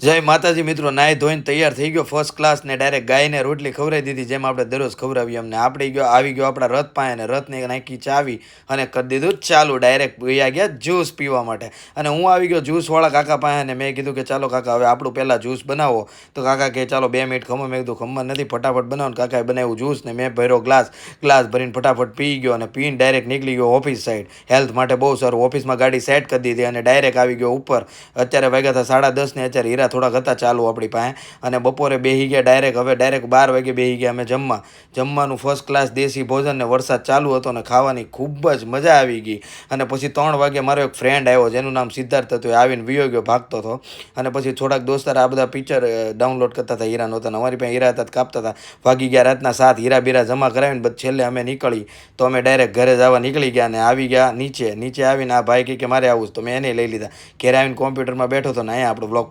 જય માતાજી મિત્રો, નાહી ધોઈને તૈયાર થઈ ગયો ફર્સ્ટ ક્લાસ ને ડાયરેક્ટ ગાયને રોટલી ખવડાવી દીધી, જેમ આપણે દરરોજ ખવડાવીએ અમને. આપણે આવી ગયો આપણા રથ પાસે ને રથને નાખી ચાવી અને કરી દીધું ચાલુ. ડાયરેક્ટ ગયા ગયા જ્યુસ પીવા માટે. અને હું આવી ગયો જ્યુસવાળા કાકા પાસે ને મેં કીધું કે ચાલો કાકા હવે આપણું પહેલાં જ્યુસ બનાવો. તો કાકા કે ચાલો 2 મિનિટ ખમો. મેં કીધું ખમવા નથી, ફટાફટ બનાવો ને. કાકાએ બનાવ્યું જ્યુસ ને મેં ભર્યો ગ્લાસ ભરીને ફટાફટ પી ગયો અને પીને ડાયરેક્ટ નીકળી ગયો ઓફિસ સાઈડ. હેલ્થ માટે બહુ સારું. ઓફિસમાં ગાડી સેટ કરી દીધી અને ડાયરેક્ટ આવી ગયો ઉપર. અત્યારે વાગ્યા હતા 10:30 ને અત્યારે હીરા થોડાક હતા ચાલુ આપણી પાસે. અને બપોરે બેસી ગયા ડાયરેક્ટ. હવે ડાયરેક્ટ 12 વાગે બેસી ગયા અમે જમવાનું ફર્સ્ટ ક્લાસ દેશી ભોજન ને વરસાદ ચાલુ હતો ને ખાવાની ખૂબ જ મજા આવી ગઈ. અને પછી 3 વાગે મારો એક ફ્રેન્ડ આવ્યો જેનું નામ સિદ્ધાર્થ હતું, એ આવીને વિયો ગયો, ભાગતો હતો. અને પછી થોડાક દોસ્તાર આ બધા પિક્ચર ડાઉનલોડ કરતા હતા, હીરા નહોતા. અમારી પાસે હીરા હતા કાપતા હતા. વાગી ગયા રાતના 7. હીરા બીરા જમા કરાવીને પછી છેલ્લે અમે નીકળી. તો અમે ડાયરેક્ટ ઘરે જવા નીકળી ગયા અને આવી ગયા નીચે આવીને આ ભાઈ કે મારે આવું, તો મેં એને લઈ લીધા. ઘરે આવીને કોમ્પ્યુટરમાં બેઠો હતો ને અહીંયા આપણો બ્લોગ